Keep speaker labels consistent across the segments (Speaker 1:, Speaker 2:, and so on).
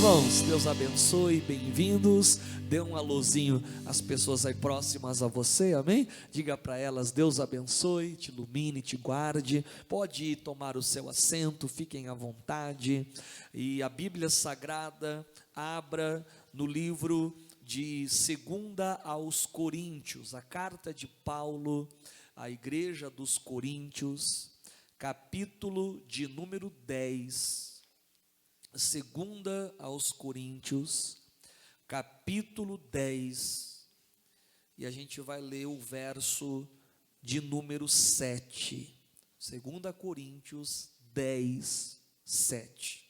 Speaker 1: Irmãos, Deus abençoe, bem-vindos. Dê um alôzinho às pessoas aí próximas a você, amém? Diga para elas: Deus abençoe, te ilumine, te guarde. Pode ir tomar o seu assento, fiquem à vontade. E a Bíblia Sagrada, abra no livro de 2 aos Coríntios, a carta de Paulo à igreja dos Coríntios, capítulo de número 10. 2 aos Coríntios, capítulo 10, e a gente vai ler o verso de número 7, 2 Coríntios 10, 7.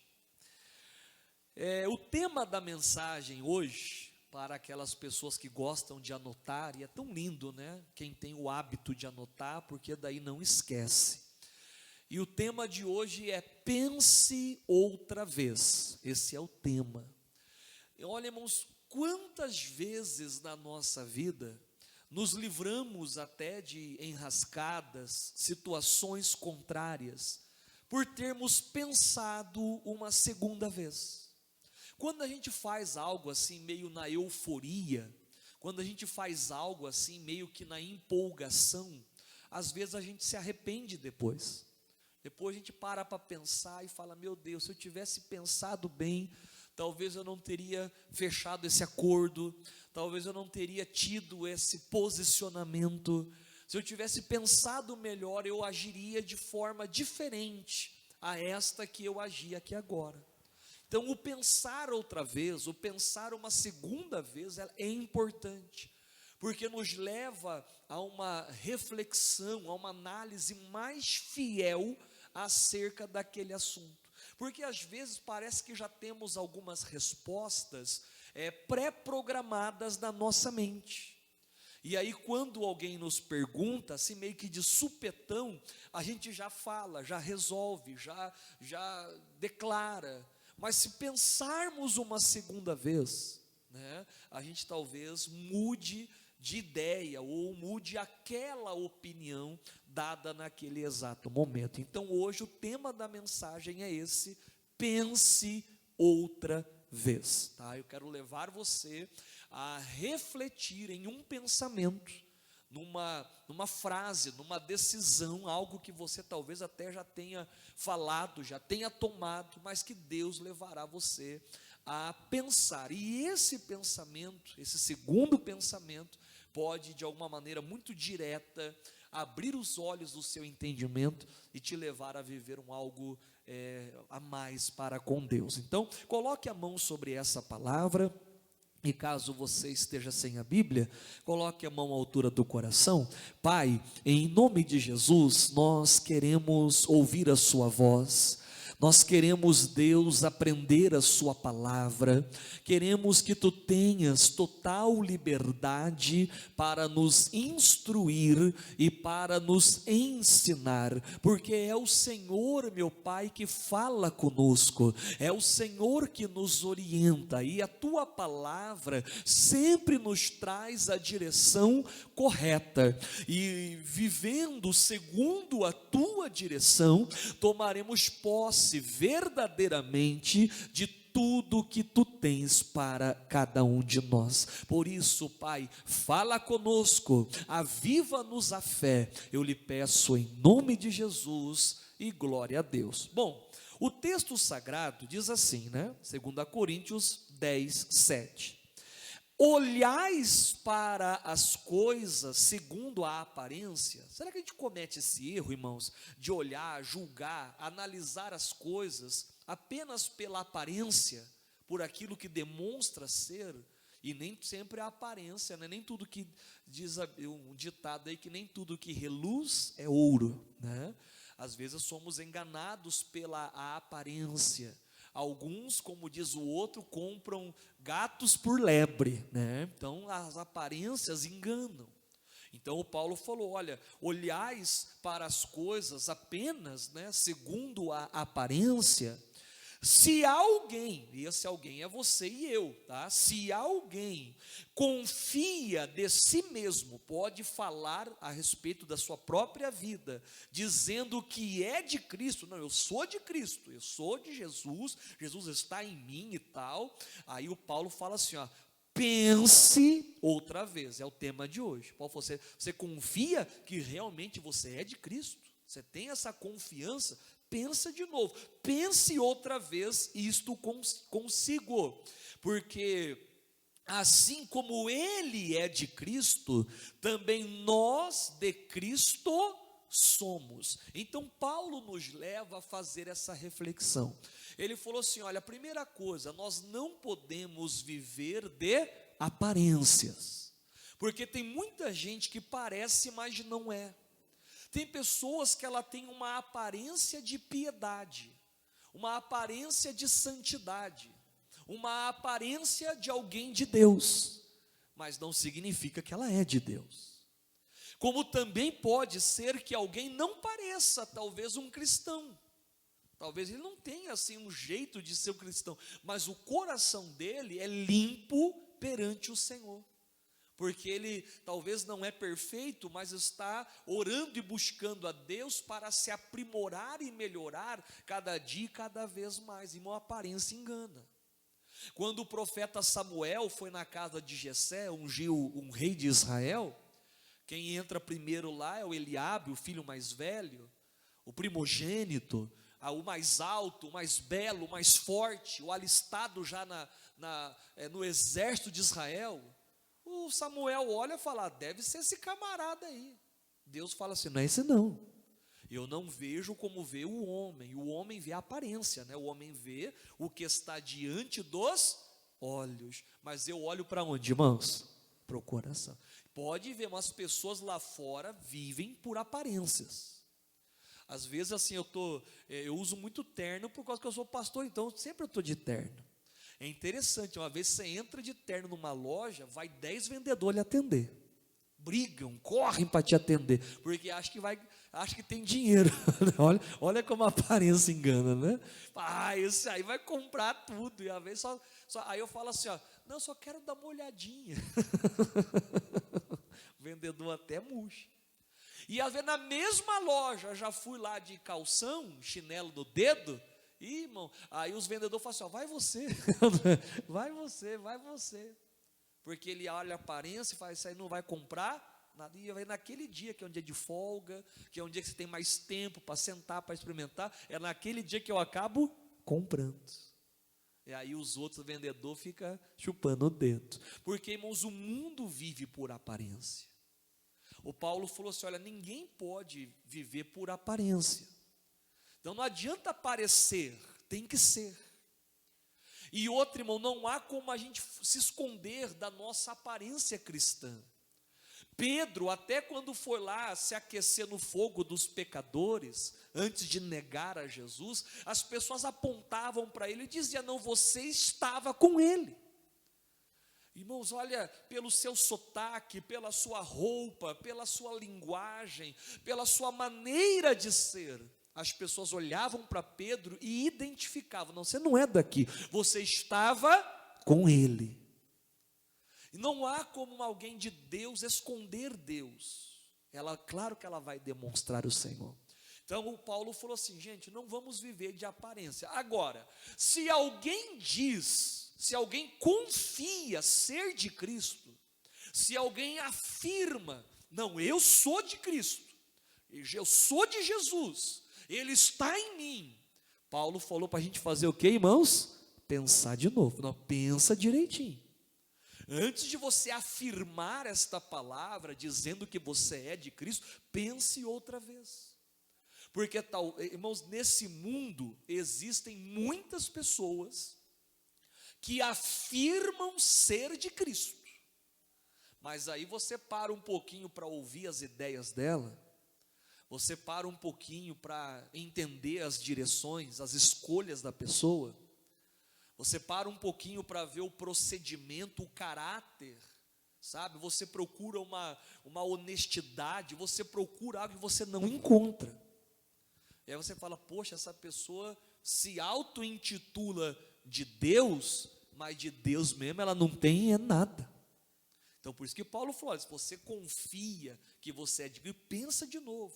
Speaker 1: O tema da mensagem hoje, para aquelas pessoas que gostam de anotar, e é tão lindo, né? Quem tem o hábito de anotar, porque daí não esquece. E o tema de hoje é pense outra vez. Esse é o tema. E olha, irmãos, quantas vezes na nossa vida nos livramos até de enrascadas, situações contrárias, por termos pensado uma segunda vez. Quando a gente faz algo assim meio na euforia, quando a gente faz algo assim meio que na empolgação, às vezes a gente se arrepende depois. Depois a gente para pensar e fala: meu Deus, se eu tivesse pensado bem, talvez eu não teria fechado esse acordo, talvez eu não teria tido esse posicionamento. Se eu tivesse pensado melhor, eu agiria de forma diferente a esta que eu agi aqui agora. Então, o pensar outra vez, o pensar uma segunda vez é importante, porque nos leva a uma reflexão, a uma análise mais fiel acerca daquele assunto, porque às vezes parece que já temos algumas respostas pré-programadas na nossa mente, e aí quando alguém nos pergunta, assim meio que de supetão, a gente já fala, já resolve, já declara. Mas se pensarmos uma segunda vez, né, a gente talvez mude de ideia, ou mude aquela opinião dada naquele exato momento. Então hoje o tema da mensagem é esse: pense outra vez, tá? Eu quero levar você a refletir em um pensamento, numa frase, numa decisão, algo que você talvez até já tenha falado, já tenha tomado, mas que Deus levará você a pensar. E esse pensamento, esse segundo pensamento, pode de alguma maneira muito direta abrir os olhos do seu entendimento e te levar a viver algo a mais para com Deus. Então, coloque a mão sobre essa palavra. E caso você esteja sem a Bíblia, coloque a mão à altura do coração. Pai, em nome de Jesus, nós queremos ouvir a sua voz. Nós queremos, Deus, aprender a sua palavra. Queremos que tu tenhas total liberdade para nos instruir e para nos ensinar, porque é o Senhor, meu Pai, que fala conosco, é o Senhor que nos orienta, e a tua palavra sempre nos traz a direção correta, e vivendo segundo a tua direção, tomaremos posse verdadeiramente de tudo que tu tens para cada um de nós. Por isso, Pai, fala conosco, aviva-nos a fé, eu lhe peço em nome de Jesus, e glória a Deus. Bom, o texto sagrado diz assim, né? 2 Coríntios 10, 7. Olhais para as coisas segundo a aparência. Será que a gente comete esse erro, irmãos, de olhar, julgar, analisar as coisas apenas pela aparência, por aquilo que demonstra ser? E nem sempre a aparência, né? Nem tudo que diz um ditado aí, que nem tudo que reluz é ouro, né? Às vezes somos enganados pela aparência. Alguns, como diz o outro, compram gatos por lebre, né? Então as aparências enganam. Então o Paulo falou: olha, olhais para as coisas apenas, né, segundo a aparência, Se alguém, e esse alguém é você e eu, tá? Se alguém confia de si mesmo, pode falar a respeito da sua própria vida, dizendo que é de Cristo, não, eu sou de Cristo, eu sou de Jesus, Jesus está em mim e tal. Aí o Paulo fala assim, ó, pense outra vez, é o tema de hoje. Paulo, você confia que realmente você é de Cristo? Você tem essa confiança? Pensa de novo, pense outra vez isto consigo, porque assim como ele é de Cristo, também nós de Cristo somos. Então Paulo nos leva a fazer essa reflexão. Ele falou assim, olha, a primeira coisa, nós não podemos viver de aparências, porque tem muita gente que parece, mas não é. Tem pessoas que ela tem uma aparência de piedade, uma aparência de santidade, uma aparência de alguém de Deus, mas não significa que ela é de Deus. Como também pode ser que alguém não pareça, talvez um cristão, talvez ele não tenha assim um jeito de ser um cristão, mas o coração dele é limpo perante o Senhor. Porque ele talvez não é perfeito, mas está orando e buscando a Deus para se aprimorar e melhorar cada dia e cada vez mais, e uma aparência engana. Quando o profeta Samuel foi na casa de Jessé, ungiu um rei de Israel, quem entra primeiro lá é o Eliabe, o filho mais velho, o primogênito, o mais alto, o mais belo, o mais forte, o alistado já no exército de Israel. O Samuel olha e fala, deve ser esse camarada aí. Deus fala assim, não é esse não. Eu não vejo como vê o homem vê a aparência, né? O homem vê o que está diante dos olhos, mas eu olho para onde, irmãos? Para o coração. Pode ver, mas as pessoas lá fora vivem por aparências. Às vezes assim, eu uso muito terno por causa que eu sou pastor, então sempre eu estou de terno. É interessante, uma vez você entra de terno numa loja, vai 10 vendedores lhe atender. Brigam, correm para te atender, porque acho que tem dinheiro. olha como a aparência engana, né? Esse aí vai comprar tudo, e às vezes aí eu falo assim, ó, não, só quero dar uma olhadinha. O vendedor até murcha. E às vezes na mesma loja, eu já fui lá de calção, chinelo no dedo, irmão, aí os vendedores falam assim, ó, vai você, vai você, porque ele olha a aparência e fala, isso aí não vai comprar nada, e aí naquele dia que é um dia de folga, que é um dia que você tem mais tempo para sentar, para experimentar, é naquele dia que eu acabo comprando, e aí os outros vendedores ficam chupando o dedo, porque irmãos, o mundo vive por aparência. O Paulo falou assim, olha, ninguém pode viver por aparência. Então não adianta parecer, tem que ser. E outro, irmão, não há como a gente se esconder da nossa aparência cristã. Pedro, até quando foi lá se aquecer no fogo dos pecadores, antes de negar a Jesus, as pessoas apontavam para ele e diziam, não, você estava com ele. Irmãos, olha, pelo seu sotaque, pela sua roupa, pela sua linguagem, pela sua maneira de ser, as pessoas olhavam para Pedro e identificavam, não, você não é daqui, você estava com ele. E não há como alguém de Deus esconder Deus. Claro que ela vai demonstrar o Senhor. Então o Paulo falou assim, gente, não vamos viver de aparência. Agora, se alguém confia ser de Cristo, se alguém afirma, não, eu sou de Cristo, eu sou de Jesus, Ele está em mim. Paulo falou para a gente fazer o que, irmãos? Pensar de novo. Não, pensa direitinho. Antes de você afirmar esta palavra, dizendo que você é de Cristo, pense outra vez. Porque, irmãos, nesse mundo existem muitas pessoas que afirmam ser de Cristo. Mas aí você para um pouquinho para ouvir as ideias dela, você para um pouquinho para entender as direções, as escolhas da pessoa, você para um pouquinho para ver o procedimento, o caráter, sabe? Você procura uma honestidade, você procura algo que você não encontra. E aí você fala, poxa, essa pessoa se auto-intitula de Deus, mas de Deus mesmo ela não tem nada. Então por isso que Paulo falou, olha, se você confia que você é de Cristo, pensa de novo.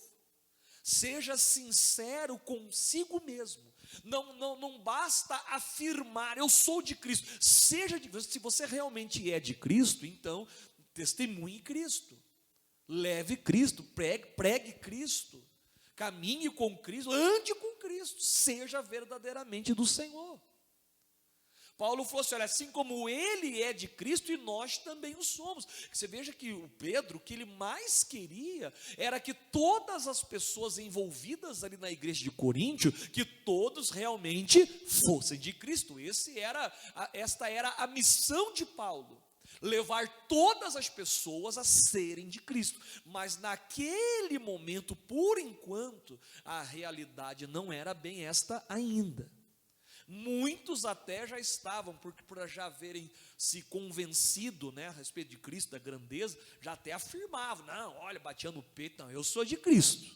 Speaker 1: Seja sincero consigo mesmo. Não basta afirmar, eu sou de Cristo. Seja de Cristo. Se você realmente é de Cristo, então testemunhe Cristo. Leve Cristo, pregue Cristo. Caminhe com Cristo, ande com Cristo. Seja verdadeiramente do Senhor. Paulo falou assim, olha, assim como ele é de Cristo e nós também o somos. Você veja que o Pedro, o que ele mais queria era que todas as pessoas envolvidas ali na igreja de Coríntio, que todos realmente fossem de Cristo. Esta era a missão de Paulo, levar todas as pessoas a serem de Cristo. Mas naquele momento, por enquanto, a realidade não era bem esta ainda. Muitos até já estavam, porque por já haverem se convencido, a respeito de Cristo, da grandeza, já até afirmavam, não, olha, batia no peito, não, eu sou de Cristo.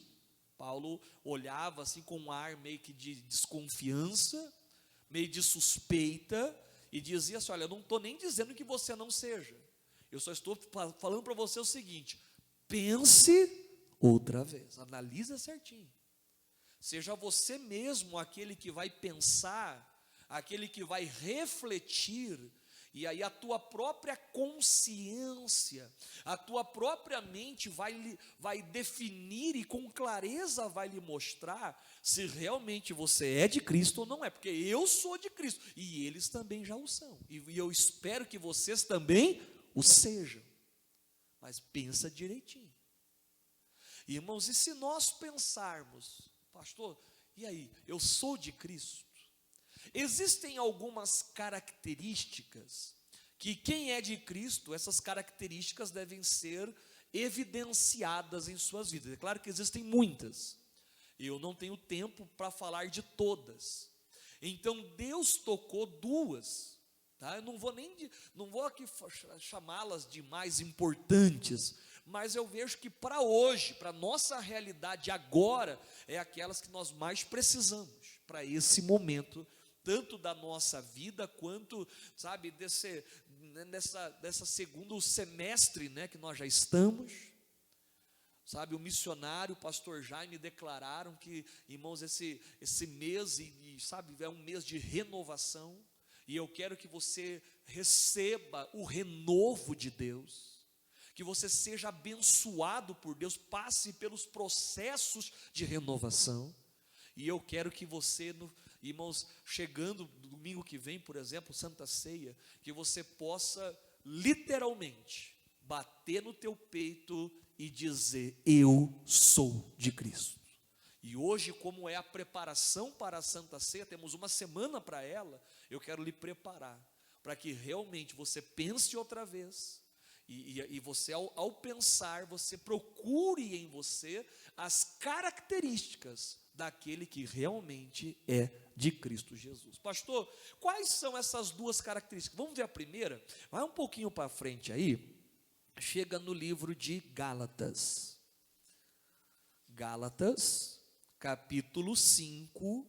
Speaker 1: Paulo olhava assim com um ar meio que de desconfiança, meio de suspeita, e dizia assim, olha, eu não estou nem dizendo que você não seja, eu só estou falando para você o seguinte, pense outra vez, analisa certinho. Seja você mesmo aquele que vai pensar, aquele que vai refletir, e aí a tua própria consciência, a tua própria mente vai definir e com clareza vai lhe mostrar se realmente você é de Cristo ou não é, porque eu sou de Cristo, e eles também já o são, e eu espero que vocês também o sejam, mas pensa direitinho. Irmãos, e se nós pensarmos, pastor, e aí, eu sou de Cristo? Existem algumas características que quem é de Cristo, essas características devem ser evidenciadas em suas vidas. É claro que existem muitas, eu não tenho tempo para falar de todas. Então Deus tocou duas, tá? Eu não vou aqui chamá-las de mais importantes, mas eu vejo que para hoje, para a nossa realidade agora, é aquelas que nós mais precisamos, para esse momento, tanto da nossa vida, quanto, sabe, dessa segundo semestre, que nós já estamos, sabe, o missionário, o pastor Jaime declararam que, irmãos, esse mês, sabe, é um mês de renovação, e eu quero que você receba o renovo de Deus, que você seja abençoado por Deus, passe pelos processos de renovação, e eu quero que você, irmãos, chegando domingo que vem, por exemplo, Santa Ceia, que você possa literalmente bater no teu peito e dizer, eu sou de Cristo. E hoje, como é a preparação para a Santa Ceia, temos uma semana para ela, eu quero lhe preparar, para que realmente você pense outra vez, e você ao pensar, você procure em você as características daquele que realmente é de Cristo Jesus. Pastor, quais são essas duas características? Vamos ver a primeira? Vai um pouquinho para frente aí, chega no livro de Gálatas. Gálatas, capítulo 5,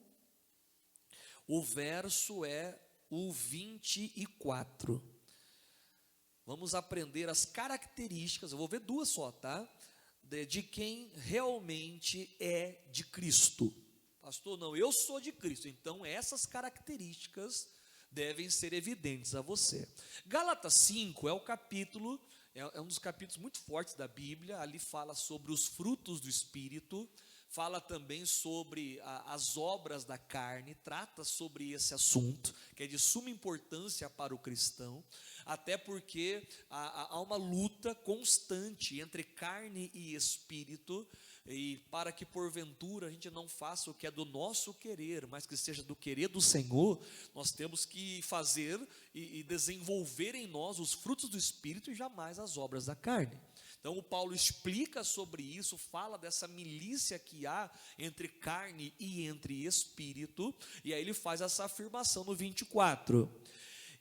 Speaker 1: o verso é o 24. Vamos aprender as características, eu vou ver duas só, tá? De quem realmente é de Cristo. Pastor, não, eu sou de Cristo, então essas características devem ser evidentes a você. Gálatas 5 é o capítulo, é um dos capítulos muito fortes da Bíblia, ali fala sobre os frutos do Espírito, fala também sobre as obras da carne, trata sobre esse assunto, que é de suma importância para o cristão, até porque há uma luta constante entre carne e espírito, e para que porventura a gente não faça o que é do nosso querer, mas que seja do querer do Senhor, nós temos que fazer e desenvolver em nós os frutos do Espírito e jamais as obras da carne. Então o Paulo explica sobre isso, fala dessa milícia que há entre carne e entre espírito, e aí ele faz essa afirmação no 24,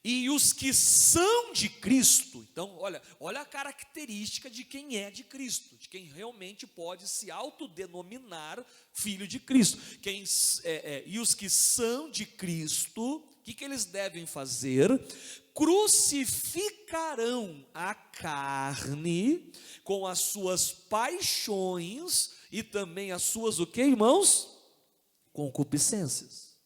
Speaker 1: E os que são de Cristo, então olha a característica de quem é de Cristo, de quem realmente pode se autodenominar filho de Cristo. E os que são de Cristo, o que eles devem fazer? Crucificarão a carne com as suas paixões e também as suas, o que, irmãos? Concupiscências.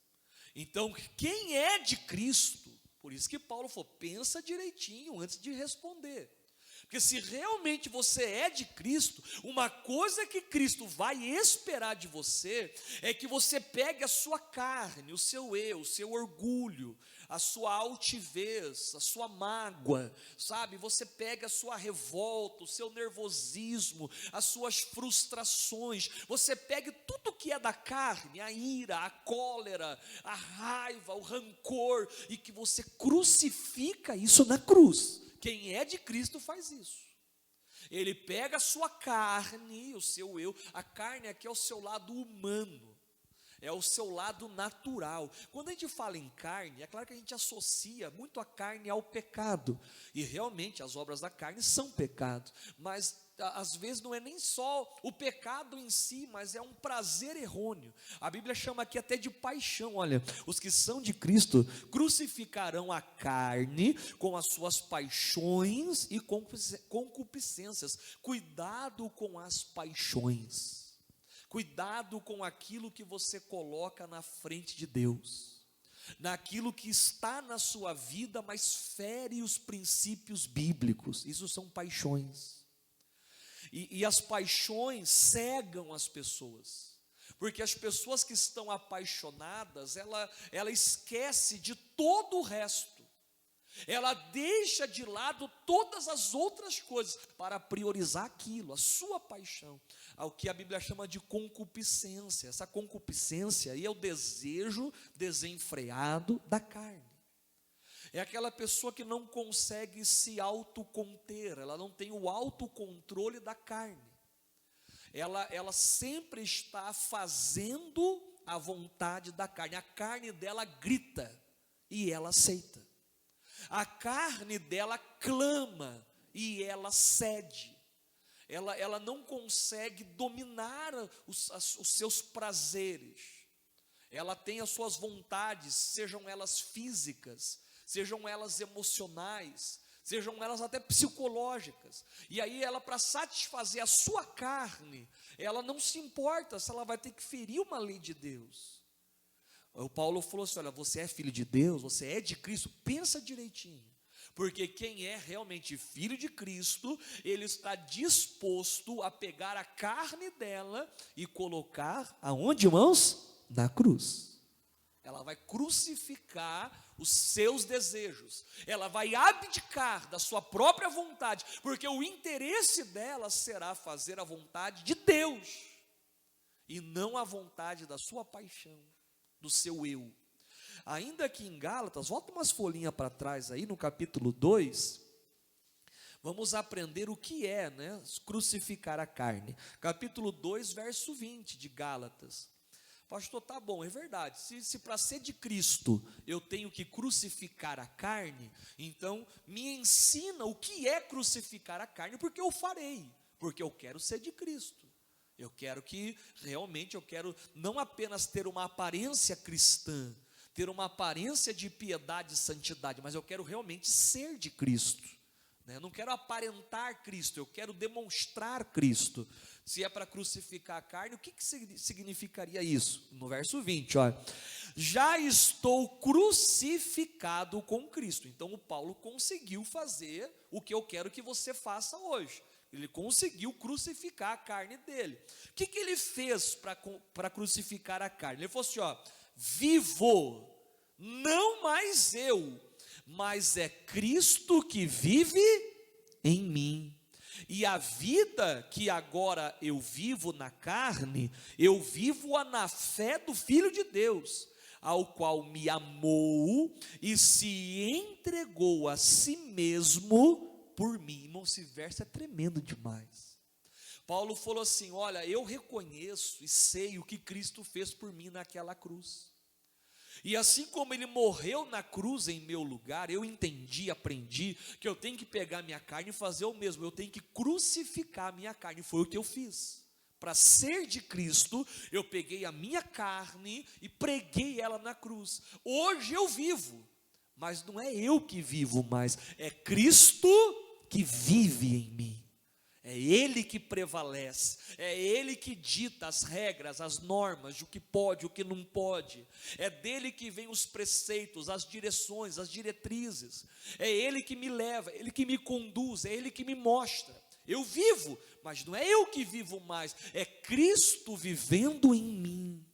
Speaker 1: Então, quem é de Cristo, por isso que Paulo falou, pensa direitinho antes de responder. Porque se realmente você é de Cristo, uma coisa que Cristo vai esperar de você, é que você pegue a sua carne, o seu eu, o seu orgulho, a sua altivez, a sua mágoa, sabe? Você pega a sua revolta, o seu nervosismo, as suas frustrações, você pegue tudo que é da carne, a ira, a cólera, a raiva, o rancor, e que você crucifica isso na cruz. Quem é de Cristo faz isso. Ele pega a sua carne, o seu eu, a carne aqui é o seu lado humano, é o seu lado natural. Quando a gente fala em carne, é claro que a gente associa muito a carne ao pecado, e realmente as obras da carne são pecado, mas às vezes não é nem só o pecado em si, mas é um prazer errôneo. A Bíblia chama aqui até de paixão. Olha, os que são de Cristo crucificarão a carne com as suas paixões e concupiscências. Cuidado com as paixões. Cuidado com aquilo que você coloca na frente de Deus, naquilo que está na sua vida, mas fere os princípios bíblicos. Isso são paixões. E as paixões cegam as pessoas, porque as pessoas que estão apaixonadas, ela esquece de todo o resto, ela deixa de lado todas as outras coisas, para priorizar aquilo, a sua paixão, ao que a Bíblia chama de concupiscência. Essa concupiscência aí é o desejo desenfreado da carne. É aquela pessoa que não consegue se autoconter, ela não tem o autocontrole da carne. Ela sempre está fazendo a vontade da carne. A carne dela grita e ela aceita. A carne dela clama e ela cede. Ela não consegue dominar os seus prazeres. Ela tem as suas vontades, sejam elas físicas, sejam elas emocionais, sejam elas até psicológicas. E aí ela, para satisfazer a sua carne, ela não se importa se ela vai ter que ferir uma lei de Deus. O Paulo falou assim, olha, você é filho de Deus, você é de Cristo, pensa direitinho. Porque quem é realmente filho de Cristo, ele está disposto a pegar a carne dela e colocar, aonde, irmãos? Na cruz. Ela vai crucificar os seus desejos, ela vai abdicar da sua própria vontade, porque o interesse dela será fazer a vontade de Deus, e não a vontade da sua paixão, do seu eu. Ainda aqui em Gálatas, volta umas folhinhas para trás aí, no capítulo 2, vamos aprender o que é, crucificar a carne. Capítulo 2, verso 20 de Gálatas. Pastor, tá bom, é verdade, se para ser de Cristo eu tenho que crucificar a carne, então me ensina o que é crucificar a carne, porque eu farei, porque eu quero ser de Cristo, eu quero que, realmente eu quero não apenas ter uma aparência cristã, ter uma aparência de piedade e santidade, mas eu quero realmente ser de Cristo. Eu não quero aparentar Cristo, eu quero demonstrar Cristo. Se é para crucificar a carne, o que significaria isso? No verso 20, olha, já estou crucificado com Cristo. Então o Paulo conseguiu fazer o que eu quero que você faça hoje. Ele conseguiu crucificar a carne dele. O que ele fez para crucificar a carne? Ele falou assim, vivo, não mais eu, mas é Cristo que vive em mim. E a vida que agora eu vivo na carne, eu vivo-a na fé do Filho de Deus, ao qual me amou e se entregou a si mesmo por mim. Irmão, esse verso é tremendo demais. Paulo falou assim, olha, eu reconheço e sei o que Cristo fez por mim naquela cruz. E assim como ele morreu na cruz em meu lugar, eu entendi, aprendi que eu tenho que pegar minha carne e fazer o mesmo. Eu tenho que crucificar a minha carne. Foi o que eu fiz. Para ser de Cristo, eu peguei a minha carne e preguei ela na cruz. Hoje eu vivo, mas não é eu que vivo mais, é Cristo que vive em mim. É Ele que prevalece, é Ele que dita as regras, as normas, o que pode, o que não pode. É dele que vem os preceitos, as direções, as diretrizes. É Ele que me leva, é Ele que me conduz, é Ele que me mostra. Eu vivo, mas não é eu que vivo mais, é Cristo vivendo em mim.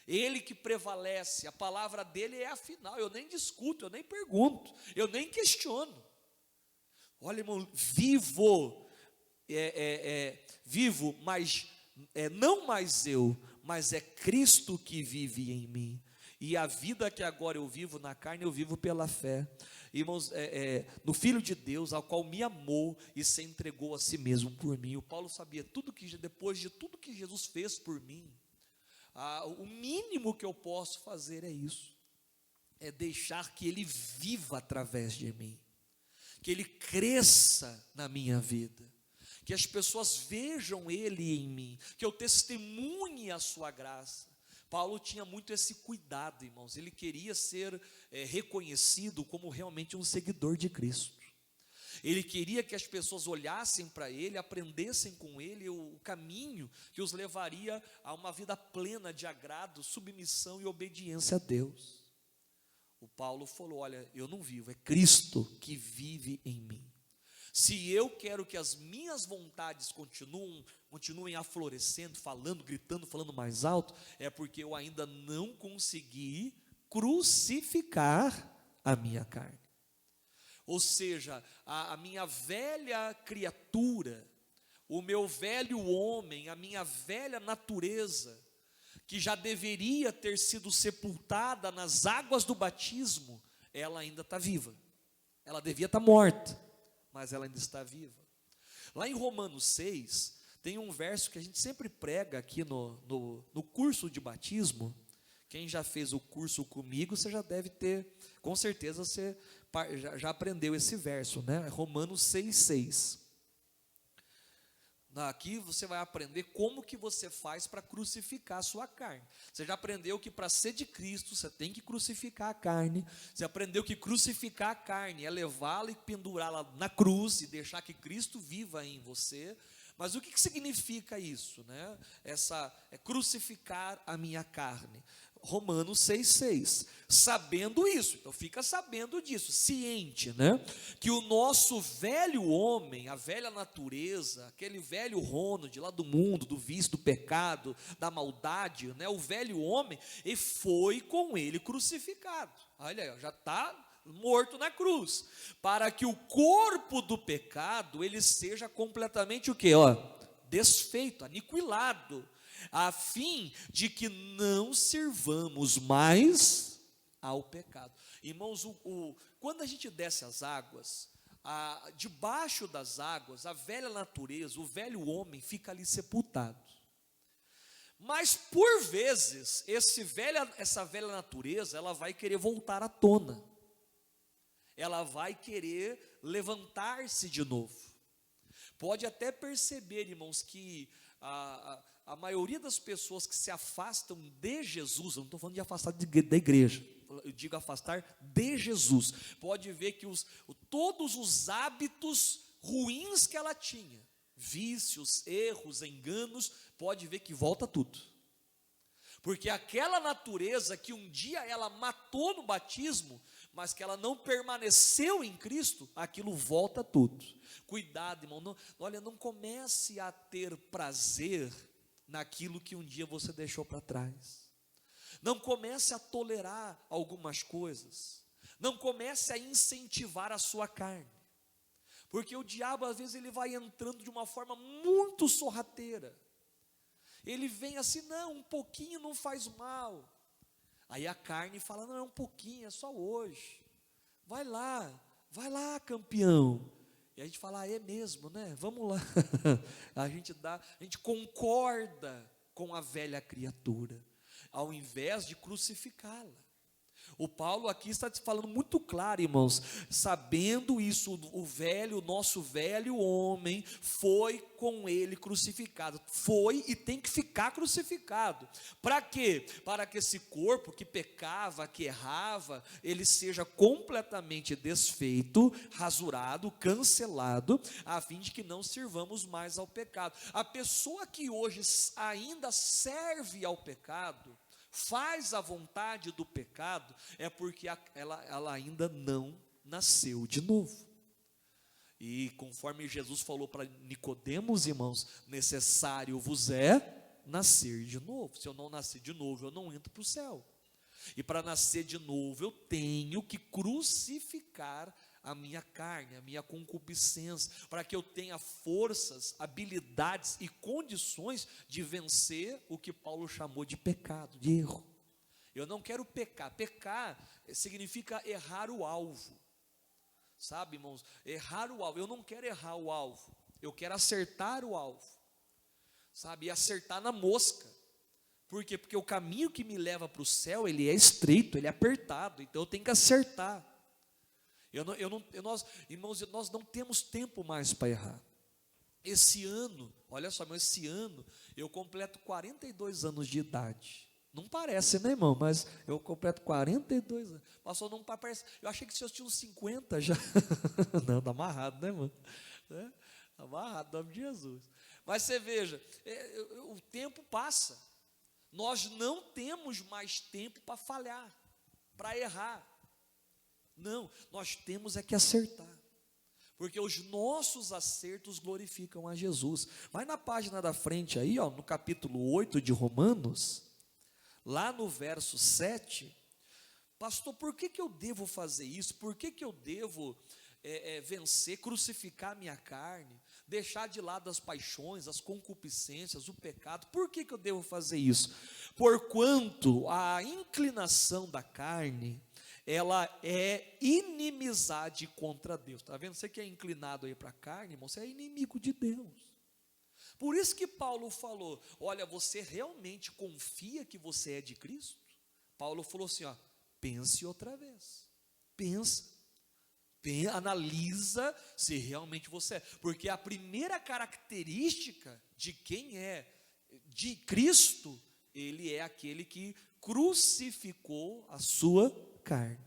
Speaker 1: Ele que prevalece, a palavra dele é a final. Eu nem discuto, eu nem pergunto, eu nem questiono. Olha, irmão, vivo, vivo, mas não mais eu, mas é Cristo que vive em mim. E a vida que agora eu vivo na carne, eu vivo pela fé. Irmãos, no Filho de Deus, ao qual me amou e se entregou a si mesmo por mim. O Paulo sabia depois de tudo que Jesus fez por mim, o mínimo que eu posso fazer é isso, é deixar que Ele viva através de mim, que Ele cresça na minha vida, que as pessoas vejam Ele em mim, que eu testemunhe a sua graça. Paulo tinha muito esse cuidado, irmãos, ele queria ser reconhecido como realmente um seguidor de Cristo. Ele queria que as pessoas olhassem para ele, aprendessem com ele o caminho que os levaria a uma vida plena de agrado, submissão e obediência a Deus. O Paulo falou: olha, eu não vivo, é Cristo que vive em mim. Se eu quero que as minhas vontades continuem aflorescendo, falando, gritando, falando mais alto, é porque eu ainda não consegui crucificar a minha carne. Ou seja, a minha velha criatura, o meu velho homem, a minha velha natureza, que já deveria ter sido sepultada nas águas do batismo, ela ainda está viva. Ela devia estar morta, mas ela ainda está viva. Lá em Romanos 6, tem um verso que a gente sempre prega aqui no curso de batismo. Quem já fez o curso comigo, você já deve ter, com certeza você já aprendeu esse verso, né? Romanos 6,6. Aqui você vai aprender como que você faz para crucificar a sua carne. Você já aprendeu que para ser de Cristo, você tem que crucificar a carne. Você aprendeu que crucificar a carne é levá-la e pendurá-la na cruz e deixar que Cristo viva em você. Mas o que significa isso, né? É crucificar a minha carne. Romanos 6,6, sabendo isso, então fica sabendo disso, ciente, né, que o nosso velho homem, a velha natureza, aquele velho Ronald lá do mundo, do vício, do pecado, da maldade, né, o velho homem, e foi com ele crucificado. Olha aí, já está morto na cruz, para que o corpo do pecado, ele seja completamente o quê? Desfeito, aniquilado, a fim de que não sirvamos mais ao pecado. Irmãos, quando a gente desce as águas, debaixo das águas, a velha natureza, o velho homem fica ali sepultado. Mas por vezes, essa velha natureza, ela vai querer voltar à tona. Ela vai querer levantar-se de novo. Pode até perceber, irmãos, que a maioria das pessoas que se afastam de Jesus, eu não estou falando de afastar da igreja, eu digo afastar de Jesus, pode ver que todos os hábitos ruins que ela tinha, vícios, erros, enganos, pode ver que volta tudo, porque aquela natureza que um dia ela matou no batismo, mas que ela não permaneceu em Cristo, aquilo volta tudo. Cuidado, irmão, olha, não comece a ter prazer naquilo que um dia você deixou para trás. Não comece a tolerar algumas coisas. Não comece a incentivar a sua carne. Porque o diabo, às vezes, ele vai entrando de uma forma muito sorrateira. Ele vem assim, não, um pouquinho não faz mal. Aí a carne fala, não, é um pouquinho, é só hoje. Vai lá, campeão. E a gente fala, é mesmo, né? Vamos lá. A gente concorda com a velha criatura, ao invés de crucificá-la. O Paulo aqui está falando muito claro, irmãos, sabendo isso, o nosso velho homem foi com ele crucificado, foi e tem que ficar crucificado. Para quê? Para que esse corpo que pecava, que errava, ele seja completamente desfeito, rasurado, cancelado, a fim de que não sirvamos mais ao pecado. A pessoa que hoje ainda serve ao pecado, faz a vontade do pecado, é porque ela ainda não nasceu de novo. E conforme Jesus falou para Nicodemos, irmãos, necessário vos é nascer de novo. Se eu não nascer de novo, eu não entro para o céu. E para nascer de novo, eu tenho que crucificar a minha carne, a minha concupiscência, para que eu tenha forças, habilidades e condições de vencer o que Paulo chamou de pecado, de erro. Eu não quero pecar. Pecar significa errar o alvo. Sabe, irmãos? Errar o alvo. Eu não quero errar o alvo. Eu quero acertar o alvo. Sabe? E acertar na mosca. Por quê? Porque o caminho que me leva para o céu, ele é estreito, ele é apertado. Então eu tenho que acertar. Irmãos, nós não temos tempo mais para errar. Esse ano, olha só, mas esse ano eu completo 42 anos de idade. Não parece, né, irmão? Mas eu completo 42 anos. Passou, não parece. Eu achei que os seus tinham 50 já. Não, está amarrado, né, irmão? Está amarrado, em nome de Jesus. Mas você veja, o tempo passa. Nós não temos mais tempo para falhar, para errar. Não, nós temos é que acertar, porque os nossos acertos glorificam a Jesus. Vai na página da frente aí, ó, no capítulo 8 de Romanos, lá no verso 7, pastor, por que eu devo fazer isso? Por que eu devo vencer, crucificar minha carne, deixar de lado as paixões, as concupiscências, o pecado? Por que eu devo fazer isso? Porquanto a inclinação da carne, ela é inimizade contra Deus. Está vendo? Você que é inclinado aí para a carne, irmão, você é inimigo de Deus. Por isso que Paulo falou, olha, você realmente confia que você é de Cristo? Paulo falou assim, ó, pense outra vez. Pensa, analisa se realmente você é. Porque a primeira característica de quem é de Cristo, ele é aquele que crucificou a sua carne.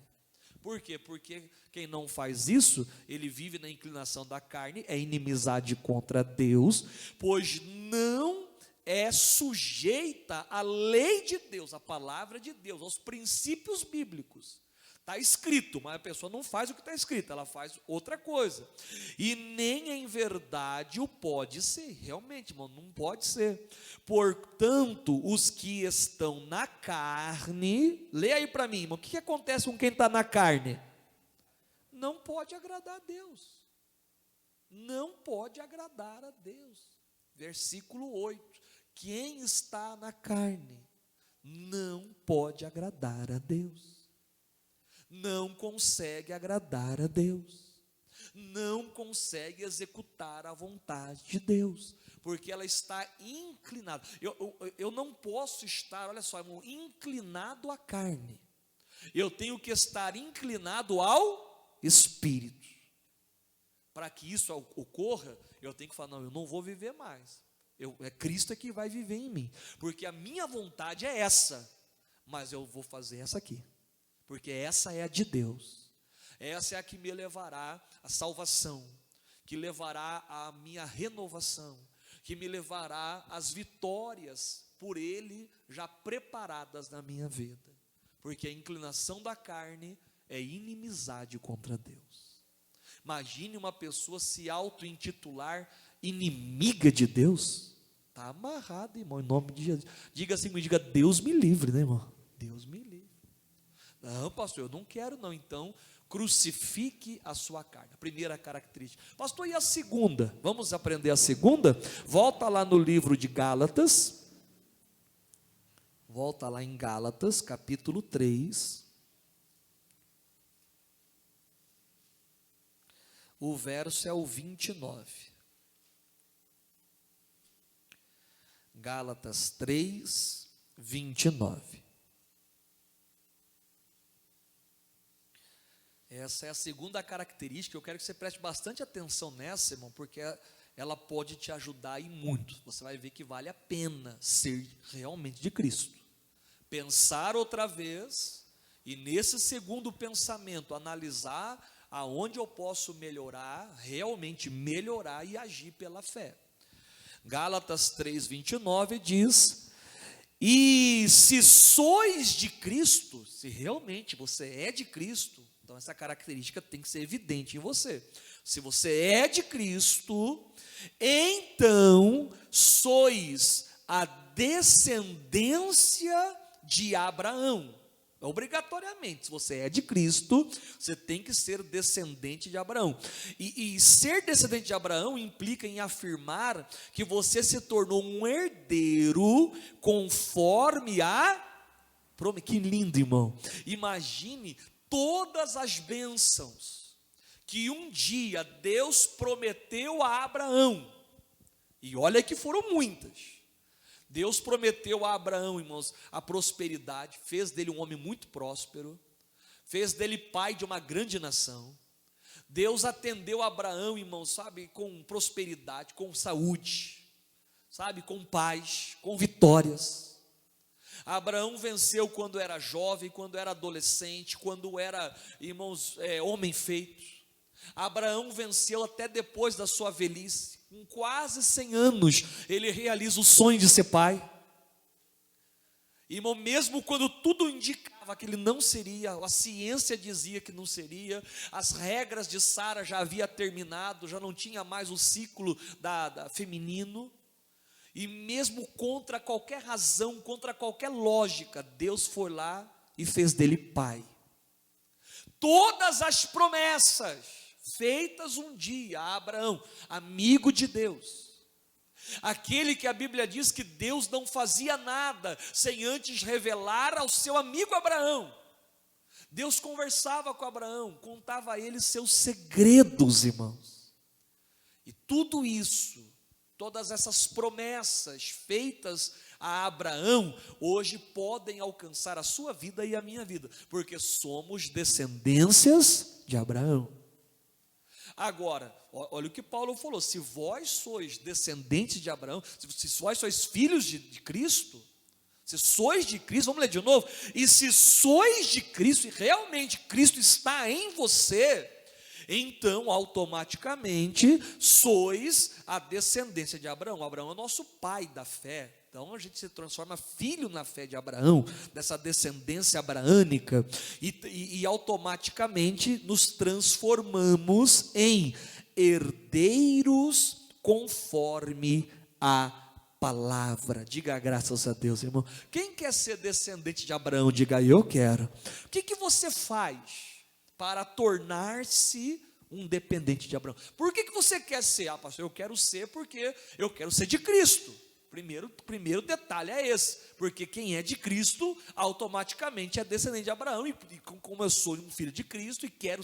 Speaker 1: Por quê? Porque quem não faz isso, ele vive na inclinação da carne, é inimizade contra Deus, pois não é sujeita à lei de Deus, à palavra de Deus, aos princípios bíblicos. Está escrito, mas a pessoa não faz o que está escrito, ela faz outra coisa. E nem em verdade o pode ser. Realmente, irmão, não pode ser. Portanto, os que estão na carne, lê aí para mim, irmão, o que acontece com quem está na carne? Não pode agradar a Deus. Não pode agradar a Deus. Versículo 8. Quem está na carne não pode agradar a Deus. Não consegue agradar a Deus, não consegue executar a vontade de Deus, porque ela está inclinada. Eu não posso estar, olha só, irmão, inclinado à carne, eu tenho que estar inclinado ao Espírito. Para que isso ocorra, eu tenho que falar, não, eu não vou viver mais, é Cristo que vai viver em mim, porque a minha vontade é essa, mas eu vou fazer essa aqui. Porque essa é a de Deus, essa é a que me levará à salvação, que levará à minha renovação, que me levará às vitórias por Ele já preparadas na minha vida, porque a inclinação da carne é inimizade contra Deus. Imagine uma pessoa se auto-intitular inimiga de Deus, está amarrado, irmão, em nome de Jesus. Diga assim, diga, Deus me livre, né, irmão? Deus me livre. Não, pastor, eu não quero não. Então, crucifique a sua carne. A primeira característica. Pastor, e a segunda? Vamos aprender a segunda? Volta lá no livro de Gálatas. Volta lá em Gálatas, capítulo 3. O verso é o 29. Gálatas 3, 29. Essa é a segunda característica. Eu quero que você preste bastante atenção nessa, irmão, porque ela pode te ajudar e muito. Você vai ver que vale a pena ser realmente de Cristo. Pensar outra vez e nesse segundo pensamento analisar aonde eu posso melhorar, realmente melhorar e agir pela fé. Gálatas 3:29 diz: e se sois de Cristo, se realmente você é de Cristo, então essa característica tem que ser evidente em você. Se você é de Cristo, então sois a descendência de Abraão. Obrigatoriamente, se você é de Cristo, você tem que ser descendente de Abraão. E ser descendente de Abraão implica em afirmar que você se tornou um herdeiro conforme a promessa. Que lindo, irmão. Imagine todas as bênçãos que um dia Deus prometeu a Abraão. E olha que foram muitas. Deus prometeu a Abraão, irmãos, a prosperidade, fez dele um homem muito próspero, fez dele pai de uma grande nação. Deus atendeu a Abraão, irmãos, sabe, com prosperidade, com saúde, sabe, com paz, com vitórias. Abraão venceu quando era jovem, quando era adolescente, quando era, irmãos, homem feito. Abraão venceu até depois da sua velhice. Com quase 100 anos, ele realiza o sonho de ser pai. Irmão, mesmo quando tudo indicava que ele não seria, a ciência dizia que não seria, as regras de Sara já havia terminado, já não tinha mais o ciclo feminino, e mesmo contra qualquer razão, contra qualquer lógica, Deus foi lá e fez dele pai. Todas as promessas feitas um dia a Abraão, amigo de Deus, aquele que a Bíblia diz que Deus não fazia nada sem antes revelar ao seu amigo Abraão. Deus conversava com Abraão, contava a ele seus segredos, irmãos. E tudo isso, todas essas promessas feitas a Abraão, hoje podem alcançar a sua vida e a minha vida, porque somos descendências de Abraão. Agora, olha o que Paulo falou: se vós sois descendentes de Abraão, se vós sois filhos de Cristo, se sois de Cristo, vamos ler de novo, e se sois de Cristo, e realmente Cristo está em você, então automaticamente sois a descendência de Abraão. Abraão é nosso pai da fé. Então a gente se transforma filho na fé de Abraão, dessa descendência abraânica, e automaticamente nos transformamos em herdeiros conforme a palavra. Diga graças a Deus, irmão. Quem quer ser descendente de Abraão, diga eu quero. O que você faz para tornar-se um dependente de Abraão? Por que você quer ser? Ah, pastor, eu quero ser porque eu quero ser de Cristo. Primeiro detalhe é esse, porque quem é de Cristo automaticamente é descendente de Abraão, e como eu sou um filho de Cristo e quero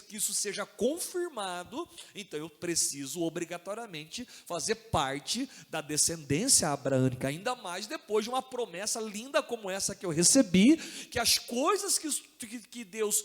Speaker 1: que isso seja confirmado, então eu preciso obrigatoriamente fazer parte da descendência abraânica, ainda mais depois de uma promessa linda como essa que eu recebi, que as coisas que Deus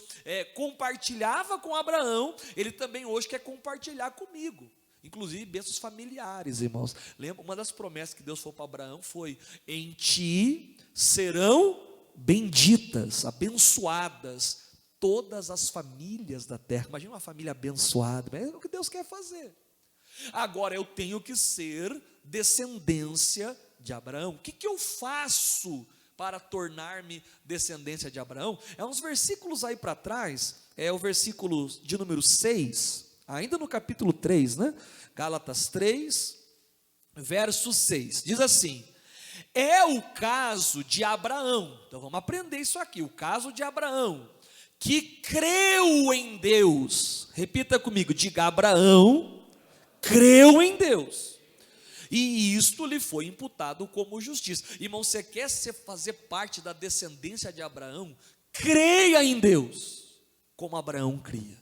Speaker 1: compartilhava com Abraão, Ele também hoje quer compartilhar comigo. Inclusive bênçãos familiares, irmãos. Lembra, uma das promessas que Deus falou para Abraão foi: em ti serão benditas, abençoadas todas as famílias da terra. Imagina uma família abençoada, é o que Deus quer fazer. Agora eu tenho que ser descendência de Abraão. O que eu faço para tornar-me descendência de Abraão? É uns versículos aí para trás, é o versículo de número 6, ainda no capítulo 3, né? Gálatas 3, verso 6, diz assim: é o caso de Abraão, então vamos aprender isso aqui, o caso de Abraão, que creu em Deus. Repita comigo, diga: Abraão creu em Deus, e isto lhe foi imputado como justiça. Irmão, você quer fazer parte da descendência de Abraão? Creia em Deus, como Abraão cria,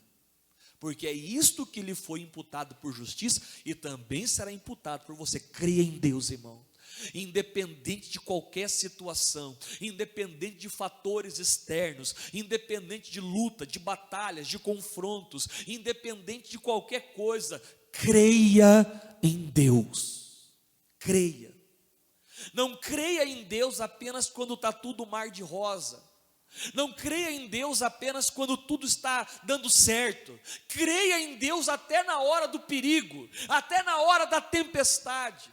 Speaker 1: porque é isto que lhe foi imputado por justiça, e também será imputado por você. Creia em Deus, irmão. independente de qualquer situação, independente de fatores externos, independente de luta, de batalhas, de confrontos, independente de qualquer coisa, creia em Deus. Creia. Não creia em Deus apenas quando está tudo mar de rosa. Não creia em Deus apenas quando tudo está dando certo. Creia em Deus até na hora do perigo, até na hora da tempestade.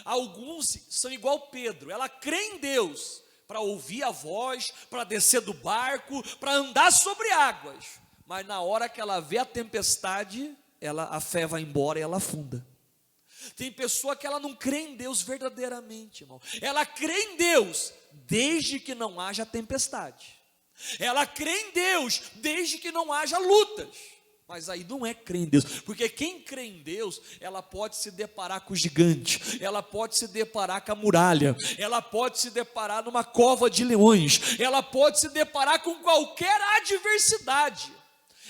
Speaker 1: Alguns são igual Pedro, ela crê em Deus para ouvir a voz, para descer do barco, para andar sobre águas. Mas na hora que ela vê a tempestade, a fé vai embora e ela afunda. Tem pessoa que ela não crê em Deus verdadeiramente, irmão. Ela crê em Deus desde que não haja tempestade. Ela crê em Deus desde que não haja lutas. Mas aí não é crer em Deus, porque quem crê em Deus, ela pode se deparar com o gigante, ela pode se deparar com a muralha, ela pode se deparar numa cova de leões, ela pode se deparar com qualquer adversidade.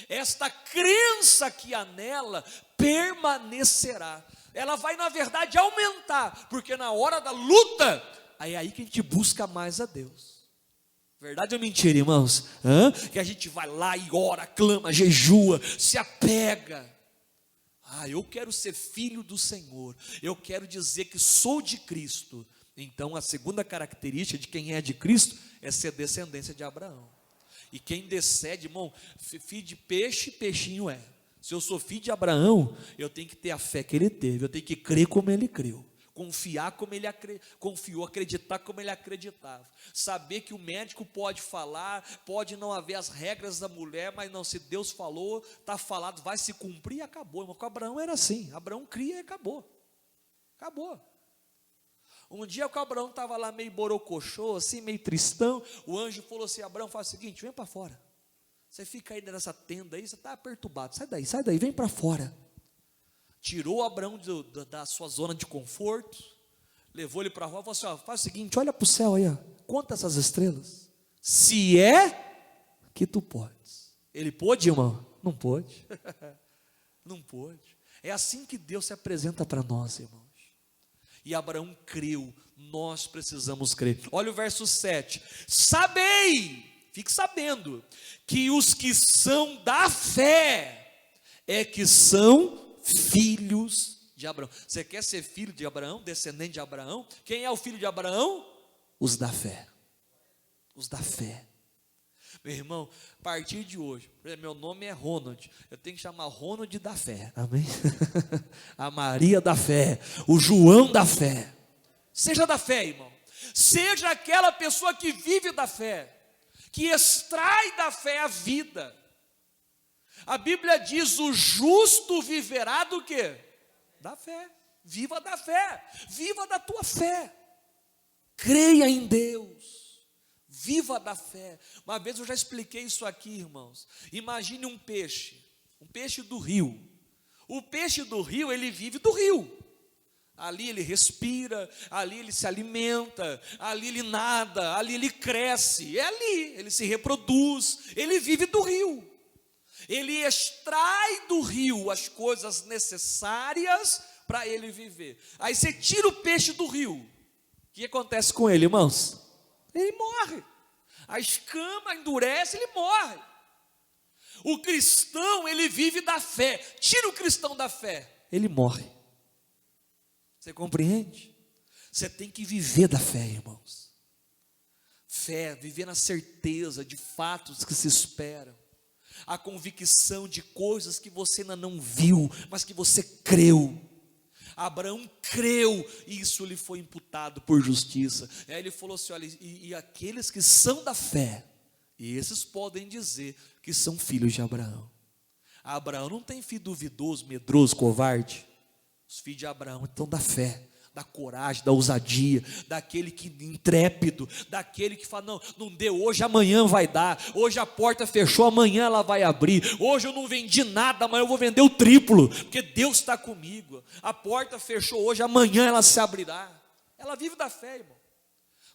Speaker 1: Esta crença que há nela permanecerá. Ela vai, na verdade, aumentar, porque na hora da luta, é aí que a gente busca mais a Deus. Verdade ou mentira, irmãos? Que a gente vai lá e ora, clama, jejua, se apega. Eu quero ser filho do Senhor, eu quero dizer que sou de Cristo. Então a segunda característica de quem é de Cristo é ser descendência de Abraão. E quem descende, irmão, filho de peixe, peixinho é. Se eu sou filho de Abraão, eu tenho que ter a fé que ele teve, eu tenho que crer como ele creu. Confiar como ele confiou, acreditar como ele acreditava, saber que o médico pode falar, pode não haver as regras da mulher, mas não, se Deus falou, está falado, vai se cumprir e acabou. Irmão, com Abraão era assim, Abraão cria e acabou. Um dia que o Abraão estava lá meio borocochô, assim, meio tristão, o anjo falou assim: Abraão, faz o seguinte, vem para fora, você fica aí nessa tenda aí, você está perturbado, sai daí, vem para fora. Tirou Abraão da sua zona de conforto, levou ele para a rua e falou assim: faz o seguinte, olha para o céu aí, conta essas estrelas, se é que tu podes. Ele pôde, irmão? Não pôde. Não pôde. É assim que Deus se apresenta para nós, irmãos. E Abraão creu, nós precisamos crer. Olha o verso 7: sabei, fique sabendo, que os que são da fé é que são filhos de Abraão. Você quer ser filho de Abraão, descendente de Abraão? Quem é o filho de Abraão? Os da fé. Os da fé. Meu irmão, a partir de hoje, meu nome é Ronald, eu tenho que chamar Ronald da fé, amém? A Maria da fé, o João da fé. Seja da fé, irmão. Seja aquela pessoa que vive da fé, que extrai da fé a vida. A Bíblia diz: o justo viverá do quê? Da fé. Viva da fé, viva da tua fé. Creia em Deus, viva da fé. Uma vez eu já expliquei isso aqui, irmãos. Imagine um peixe do rio. O peixe do rio, ele vive do rio. Ali ele respira, ali ele se alimenta, ali ele nada, ali ele cresce, é ali, ele se reproduz, ele vive do rio. Ele extrai do rio as coisas necessárias para ele viver. Aí você tira o peixe do rio, o que acontece com ele, irmãos? Ele morre. A escama endurece, ele morre. O cristão, ele vive da fé. Tira o cristão da fé, ele morre. Você compreende? Você tem que viver da fé, irmãos. Fé, viver na certeza de fatos que se esperam. A convicção de coisas que você ainda não viu, mas que você creu. Abraão creu e isso lhe foi imputado por justiça. Aí ele falou assim: olha, e aqueles que são da fé, e esses podem dizer que são filhos de Abraão. Abraão não tem filho duvidoso, medroso, covarde. Os filhos de Abraão estão da fé, da coragem, da ousadia, daquele que intrépido, daquele que fala: não deu hoje, amanhã vai dar. Hoje a porta fechou, amanhã ela vai abrir. Hoje eu não vendi nada, amanhã eu vou vender o triplo, porque Deus está comigo. A porta fechou hoje, amanhã ela se abrirá. Ela vive da fé, irmão.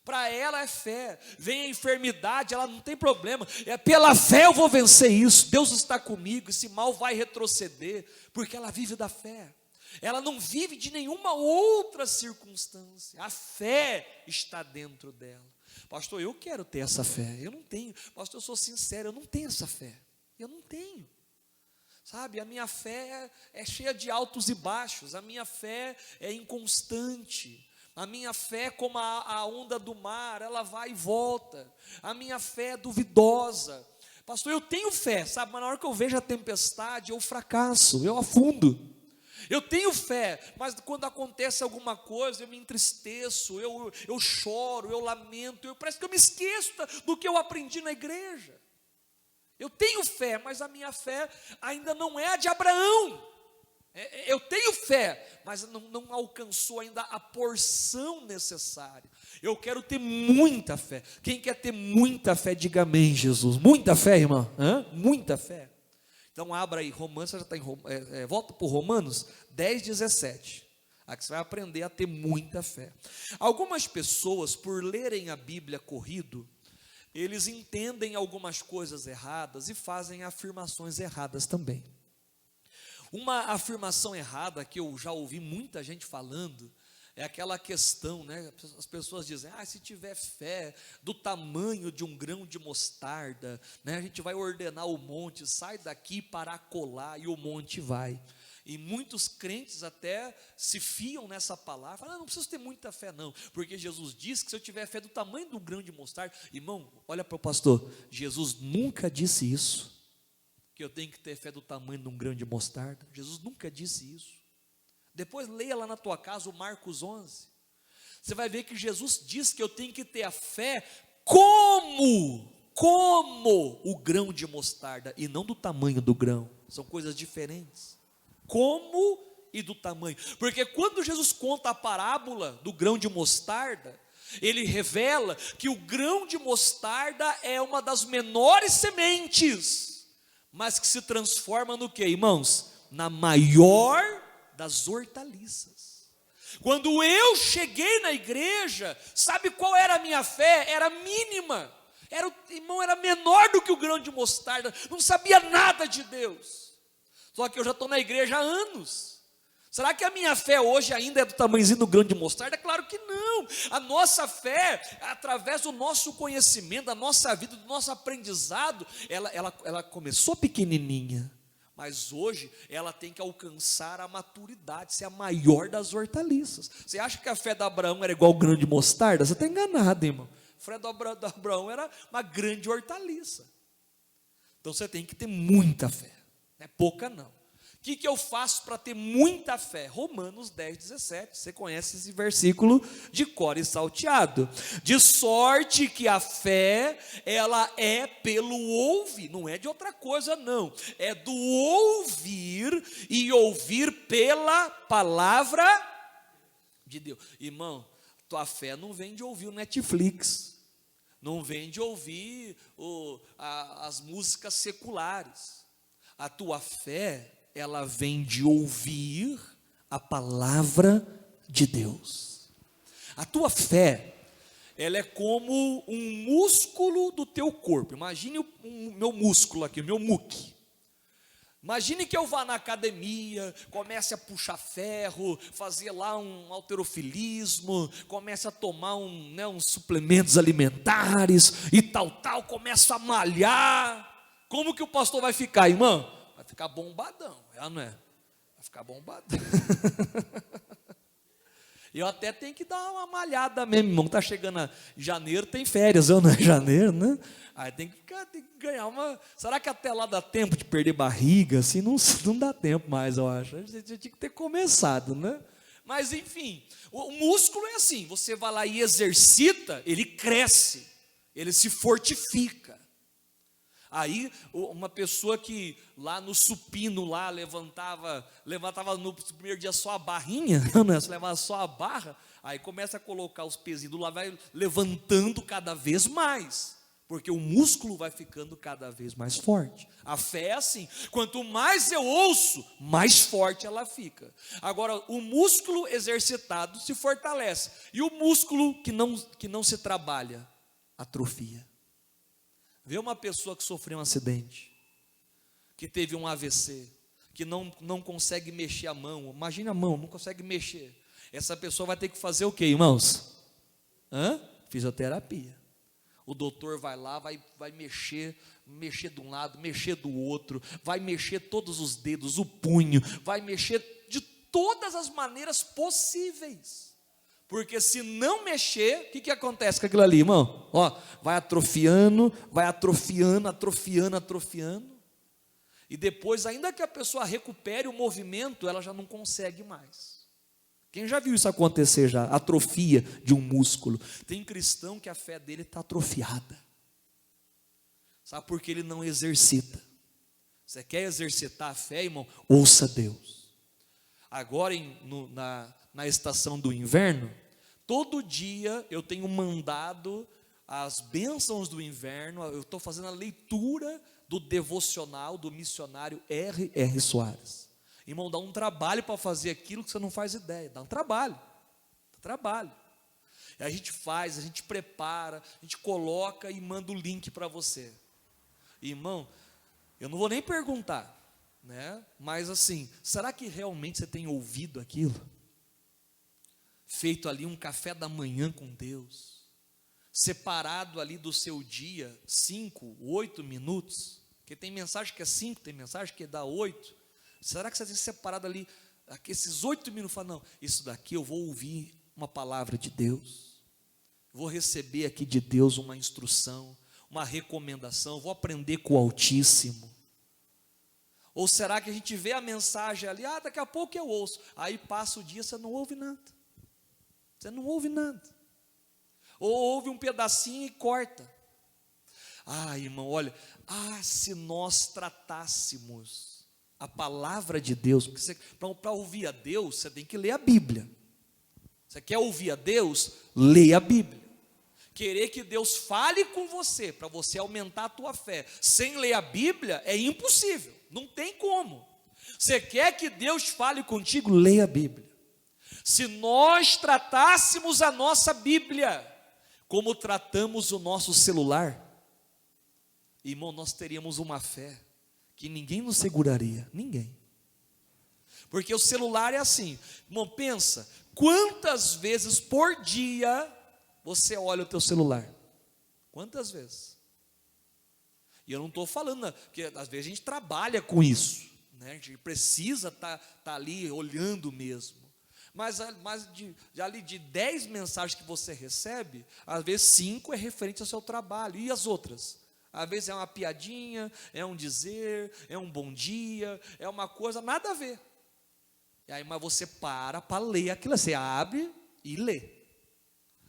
Speaker 1: Para ela é fé. Vem a enfermidade, ela não tem problema. É pela fé eu vou vencer isso. Deus está comigo, esse mal vai retroceder, porque ela vive da fé. ela não vive de nenhuma outra circunstância, a fé está dentro dela. Pastor, eu quero ter essa fé, eu não tenho. Pastor, eu sou sincero, eu não tenho essa fé, eu não tenho. Sabe, a minha fé é cheia de altos e baixos, a minha fé é inconstante, a minha fé é como a onda do mar, ela vai e volta, a minha fé é duvidosa. Pastor, eu tenho fé, sabe, mas na hora que eu vejo a tempestade, eu fracasso, eu afundo. Eu tenho fé, mas quando acontece alguma coisa, eu me entristeço, eu choro, eu lamento, parece que eu me esqueço do que eu aprendi na igreja. Eu tenho fé, mas a minha fé ainda não é a de Abraão. Eu tenho fé, mas não alcançou ainda a porção necessária. Eu quero ter muita fé. Quem quer ter muita fé, diga amém, Jesus. Muita fé, irmão. Muita fé. Então abra aí, Romanos, você já está em volta para Romanos 10, 17. Aqui você vai aprender a ter muita fé. Algumas pessoas, por lerem a Bíblia corrido, eles entendem algumas coisas erradas e fazem afirmações erradas também. Uma afirmação errada que eu já ouvi muita gente falando é aquela questão, né? As pessoas dizem, se tiver fé do tamanho de um grão de mostarda, né, a gente vai ordenar o monte, sai daqui para acolá, e o monte vai. E muitos crentes até se fiam nessa palavra, falam, não preciso ter muita fé não, porque Jesus disse que se eu tiver fé do tamanho do grão de mostarda, irmão, olha para o pastor, Jesus nunca disse isso, que eu tenho que ter fé do tamanho de um grão de mostarda. Jesus nunca disse isso. Depois leia lá na tua casa o Marcos 11, você vai ver que Jesus diz que eu tenho que ter a fé como o grão de mostarda, e não do tamanho do grão, são coisas diferentes, como e do tamanho, porque quando Jesus conta a parábola do grão de mostarda, ele revela que o grão de mostarda é uma das menores sementes, mas que se transforma no que, irmãos? Na maior das hortaliças. Quando eu cheguei na igreja, sabe qual era a minha fé? Era mínima, era menor do que o grão de mostarda, não sabia nada de Deus, só que eu já estou na igreja há anos. Será que a minha fé hoje ainda é do tamanhozinho do grão de mostarda? Claro que não. A nossa fé, através do nosso conhecimento, da nossa vida, do nosso aprendizado, ela começou pequenininha, mas hoje ela tem que alcançar a maturidade, ser a maior das hortaliças. Você acha que a fé de Abraão era igual ao grão de mostarda? Você está enganado, irmão. A fé de Abraão era uma grande hortaliça. Então você tem que ter muita fé, não é pouca não. O que eu faço para ter muita fé? Romanos 10, 17, você conhece esse versículo de cor e salteado. De sorte que a fé, ela é pelo ouvir, não é de outra coisa não, é do ouvir, e ouvir pela palavra de Deus. Irmão, tua fé não vem de ouvir o Netflix, não vem de ouvir as músicas seculares. A tua fé, ela vem de ouvir a palavra de Deus. A tua fé, ela é como um músculo do teu corpo. Imagine o meu músculo aqui, o meu muque. Imagine que eu vá na academia, comece a puxar ferro, fazer lá um halterofilismo, comece a tomar uns suplementos alimentares e tal, começo a malhar. Como que o pastor vai ficar, irmão? Vai ficar bombadão, não é? Vai ficar bombadão. Eu até tenho que dar uma malhada mesmo, irmão. Está chegando janeiro, tem férias, não é janeiro, né? Aí tem que ganhar uma. Será que até lá dá tempo de perder barriga? Assim, não dá tempo mais, eu acho. A gente tinha que ter começado, né? Mas enfim, o músculo é assim: você vai lá e exercita, ele cresce, ele se fortifica. Aí uma pessoa que lá no supino lá levantava no primeiro dia só a barrinha, não é? Você levava só a barra, aí começa a colocar os pezinhos lá, vai levantando cada vez mais, porque o músculo vai ficando cada vez mais forte. A fé é assim, quanto mais eu ouço, mais forte ela fica. Agora, o músculo exercitado se fortalece, e o músculo que não se trabalha, atrofia. Vê uma pessoa que sofreu um acidente, que teve um AVC, que não consegue mexer a mão. Imagina a mão, não consegue mexer. Essa pessoa vai ter que fazer o quê, irmãos? Fisioterapia. O doutor vai lá, vai mexer de um lado, mexer do outro, vai mexer todos os dedos, o punho, vai mexer de todas as maneiras possíveis. Porque se não mexer, o que acontece com aquilo ali, irmão? Vai atrofiando, atrofiando. E depois, ainda que a pessoa recupere o movimento, ela já não consegue mais. Quem já viu isso acontecer já? Atrofia de um músculo. Tem cristão que a fé dele está atrofiada. Sabe por que ele não exercita? Você quer exercitar a fé, irmão? Ouça Deus. Agora, na estação do inverno, todo dia eu tenho mandado as bênçãos do inverno. Eu estou fazendo a leitura do devocional do missionário R.R. Soares. Irmão, dá um trabalho para fazer aquilo que você não faz ideia. Dá um trabalho. E a gente faz, a gente prepara, a gente coloca e manda o link para você. Irmão, eu não vou nem perguntar, né? Mas assim, será que realmente você tem ouvido aquilo? Feito ali um café da manhã com Deus, separado ali do seu dia 5, 8 minutos, porque tem mensagem que é 5, tem mensagem que dá 8. Será que você tem separado ali esses 8 minutos? Fala, não, isso daqui eu vou ouvir uma palavra de Deus, vou receber aqui de Deus uma instrução, uma recomendação, vou aprender com o Altíssimo. Ou será que a gente vê a mensagem ali, daqui a pouco eu ouço, aí passa o dia, você não ouve nada. Ou ouve um pedacinho e corta. Irmão, olha, se nós tratássemos a palavra de Deus, porque para ouvir a Deus, você tem que ler a Bíblia. Você quer ouvir a Deus? Leia a Bíblia. Querer que Deus fale com você, para você aumentar a tua fé, sem ler a Bíblia, é impossível, não tem como. Você quer que Deus fale contigo? Leia a Bíblia. Se nós tratássemos a nossa Bíblia, como tratamos o nosso celular, irmão, nós teríamos uma fé, que ninguém nos seguraria, ninguém. Porque o celular é assim, irmão, pensa, quantas vezes por dia, você olha o teu celular? Quantas vezes? E eu não estou falando, porque às vezes a gente trabalha com isso, né? A gente precisa estar ali olhando mesmo. Mas ali de 10 mensagens que você recebe, às vezes 5 é referente ao seu trabalho. E as outras? Às vezes é uma piadinha, é um dizer, é um bom dia, é uma coisa, nada a ver. E aí, mas você para ler aquilo, você abre e lê.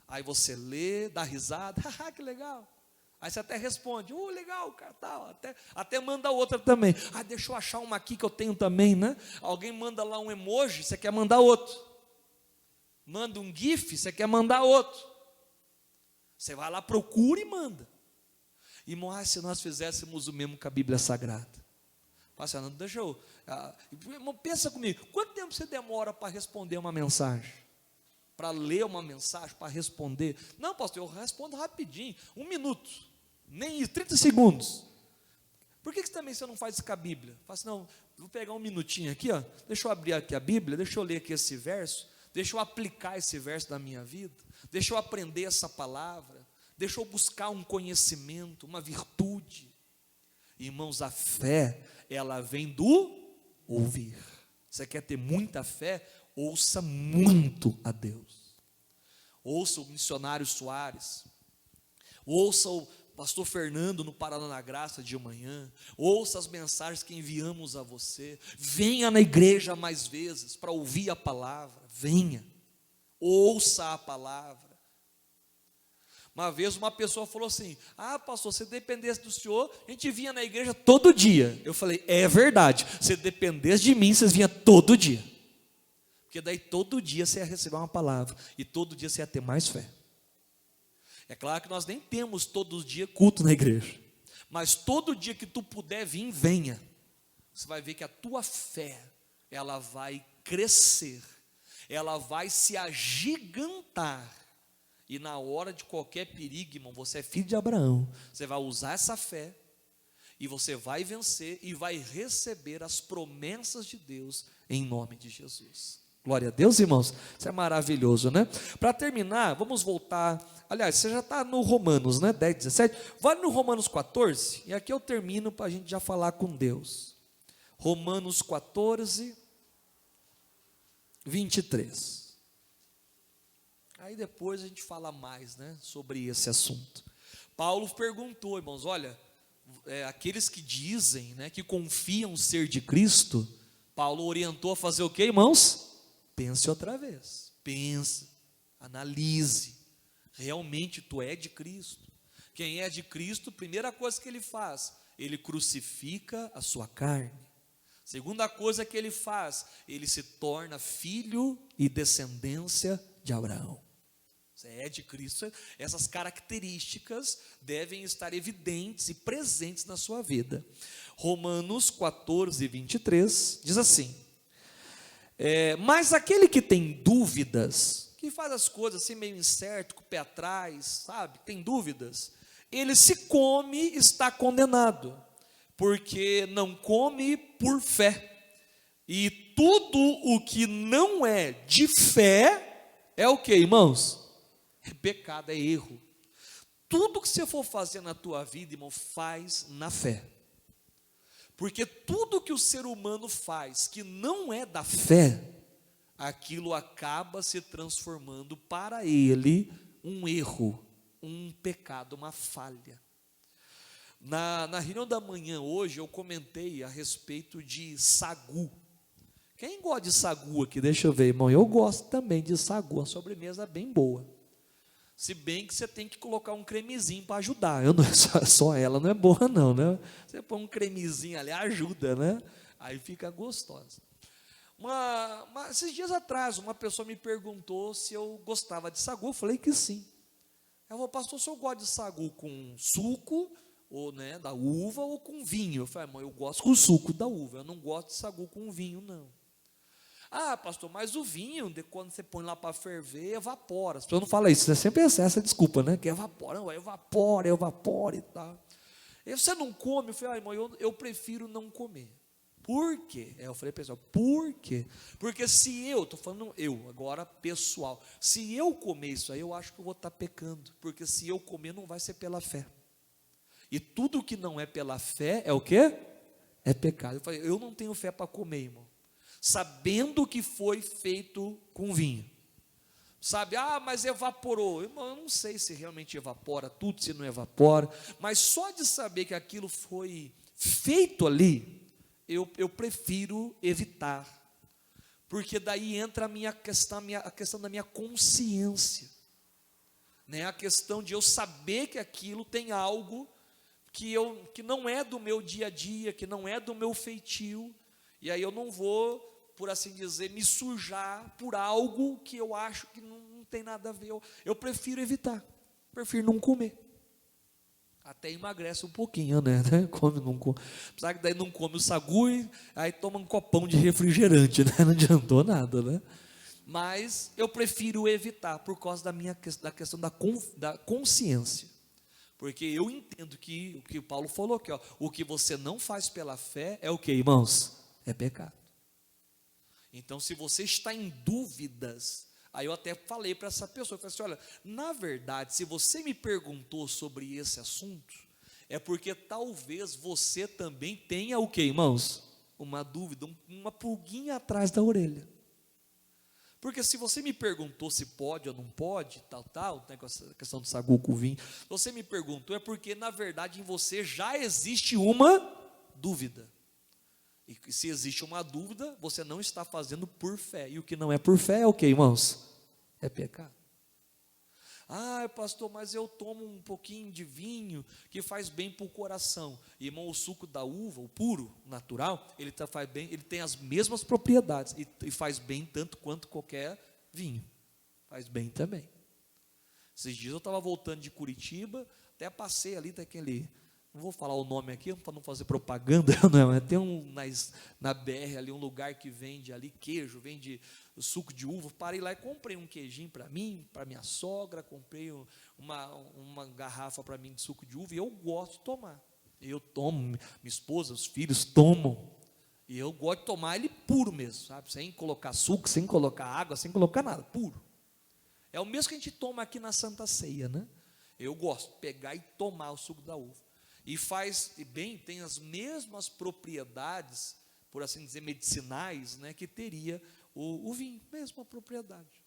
Speaker 1: Aí você lê, dá risada, que legal. Aí você até responde, legal, cara, tal. Até manda outra também. Deixa eu achar uma aqui que eu tenho também, né? Alguém manda lá um emoji, você quer mandar outro. Manda um gif, você quer mandar outro. Você vai lá, procura e manda. Irmão, se nós fizéssemos o mesmo com a Bíblia Sagrada. Pastor, deixa eu... irmão, pensa comigo, quanto tempo você demora para responder uma mensagem? Para ler uma mensagem, para responder? Não, pastor, eu respondo rapidinho, 1 minuto, nem isso, 30 segundos. Por que também você não faz isso com a Bíblia? Fala assim, não, vou pegar um minutinho aqui, deixa eu abrir aqui a Bíblia, deixa eu ler aqui esse verso, deixa eu aplicar esse verso na minha vida, deixa eu aprender essa palavra, deixa eu buscar um conhecimento, uma virtude. Irmãos, a fé, ela vem do ouvir. Você quer ter muita fé? Ouça muito a Deus. Ouça o missionário Soares, ouça o pastor Fernando no Paraná na Graça de manhã, ouça as mensagens que enviamos a você, venha na igreja mais vezes para ouvir a palavra, venha, ouça a palavra. Uma vez uma pessoa falou assim, pastor, se dependesse do senhor, a gente vinha na igreja todo dia. Eu falei, é verdade, se dependesse de mim, vocês vinham todo dia. Porque daí todo dia você ia receber uma palavra, e todo dia você ia ter mais fé. É claro que nós nem temos todos os dias culto na igreja, mas todo dia que tu puder vir, venha. Você vai ver que a tua fé, ela vai crescer, ela vai se agigantar. E na hora de qualquer perigo, irmão, você é filho de Abraão, você vai usar essa fé e você vai vencer e vai receber as promessas de Deus em nome de Jesus. Glória a Deus, irmãos, isso é maravilhoso, né? Para terminar, vamos voltar, aliás, você já está no Romanos, né, 10, 17, vai no Romanos 14, e aqui eu termino para a gente já falar com Deus. Romanos 14, 23, aí depois a gente fala mais, né, sobre esse assunto. Paulo perguntou, irmãos, olha, aqueles que dizem, né, que confiam ser de Cristo, Paulo orientou a fazer o que, irmãos? Pense outra vez, pense, analise, realmente tu é de Cristo. Quem é de Cristo, primeira coisa que ele faz, ele crucifica a sua carne. Segunda coisa que ele faz, ele se torna filho e descendência de Abraão. Você é de Cristo, essas características devem estar evidentes e presentes na sua vida. Romanos 14, 23, diz assim, mas aquele que tem dúvidas, que faz as coisas assim meio incerto, com o pé atrás, sabe, tem dúvidas, ele se come, está condenado, porque não come por fé, e tudo o que não é de fé, é o que, irmãos? É pecado, é erro. Tudo que você for fazer na tua vida, irmão, faz na fé. Porque tudo que o ser humano faz que não é da fé, aquilo acaba se transformando para ele um erro, um pecado, uma falha. Na reunião da manhã hoje eu comentei a respeito de sagu. Quem gosta de sagu aqui? Deixa eu ver, irmão. Eu gosto também de sagu, a sobremesa é bem boa. Se bem que você tem que colocar um cremezinho para ajudar. Eu não, só ela não é boa não, né? Você põe um cremezinho ali, ajuda, né? Aí fica gostosa. Esses dias atrás, uma pessoa me perguntou se eu gostava de sagu. Eu falei que sim. Eu falei, pastor, se eu gosto de sagu com suco, ou, né, da uva, ou com vinho? Eu falei, irmão, eu gosto com suco da uva, eu não gosto de sagu com vinho, não. Ah, pastor, mas o vinho, quando você põe lá para ferver, evapora. As pessoas não falam isso, é sempre essa desculpa, né? Que evapora, não, evapora e tal. E você não come? Eu falei, irmão, eu prefiro não comer. Por quê? Eu falei, pessoal, por quê? Porque se estou falando eu, agora pessoal, se eu comer isso aí, eu acho que eu vou estar pecando. Porque se eu comer, não vai ser pela fé. E tudo que não é pela fé, é o quê? É pecado. Eu falei, eu não tenho fé para comer, irmão. Sabendo que foi feito com vinho, sabe, mas evaporou, eu não sei se realmente evapora tudo, se não evapora, mas só de saber que aquilo foi feito ali, eu prefiro evitar, porque daí entra a questão da minha consciência, né? A questão de eu saber que aquilo tem algo que não é do meu dia a dia, que não é do meu feitio, e aí eu não vou, por assim dizer, me sujar por algo que eu acho que não tem nada a ver. Eu prefiro evitar, prefiro não comer. Até emagrece um pouquinho, né? Come, não come. Apesar que daí não come o sagu, aí toma um copão de refrigerante, né? Não adiantou nada, né? Mas eu prefiro evitar, por causa da questão da consciência. Porque eu entendo que o que Paulo falou aqui, o que você não faz pela fé é o que, irmãos? É pecado. Então, se você está em dúvidas, aí eu até falei para essa pessoa, eu falei assim, olha, na verdade, se você me perguntou sobre esse assunto, é porque talvez você também tenha o que, irmãos? Uma dúvida, uma pulguinha atrás da orelha. Porque se você me perguntou se pode ou não pode, tal, né, com essa questão do sagu com vinho, se você me perguntou, é porque na verdade em você já existe uma dúvida. E se existe uma dúvida, você não está fazendo por fé. E o que não é por fé é o que, irmãos? É pecado. Pastor, mas eu tomo um pouquinho de vinho que faz bem para o coração. Irmão, o suco da uva, o puro, natural, faz bem, ele tem as mesmas propriedades e faz bem tanto quanto qualquer vinho. Faz bem também. Esses dias eu estava voltando de Curitiba, até passei ali daquele... Não vou falar o nome aqui para não fazer propaganda, não, mas tem na BR ali um lugar que vende ali queijo, vende suco de uva. Parei lá e comprei um queijinho para mim, para minha sogra, comprei uma garrafa para mim de suco de uva, e eu gosto de tomar. Eu tomo, minha esposa, os filhos tomam. E eu gosto de tomar ele puro mesmo, sabe? Sem colocar açúcar, sem colocar água, sem colocar nada, puro. É o mesmo que a gente toma aqui na Santa Ceia, né? Eu gosto de pegar e tomar o suco da uva. E faz bem, tem as mesmas propriedades, por assim dizer, medicinais, né, que teria o vinho, mesma propriedade.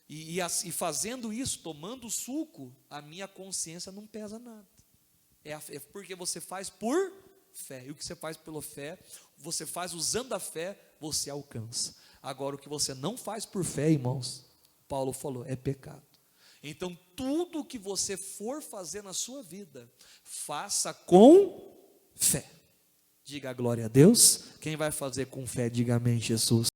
Speaker 1: E fazendo isso, tomando o suco, a minha consciência não pesa nada. É porque você faz por fé. E o que você faz pela fé, você faz usando a fé, você alcança. Agora, o que você não faz por fé, irmãos, Paulo falou, é pecado. Então, tudo que você for fazer na sua vida, faça com fé. Diga a glória a Deus. Quem vai fazer com fé, diga amém, Jesus.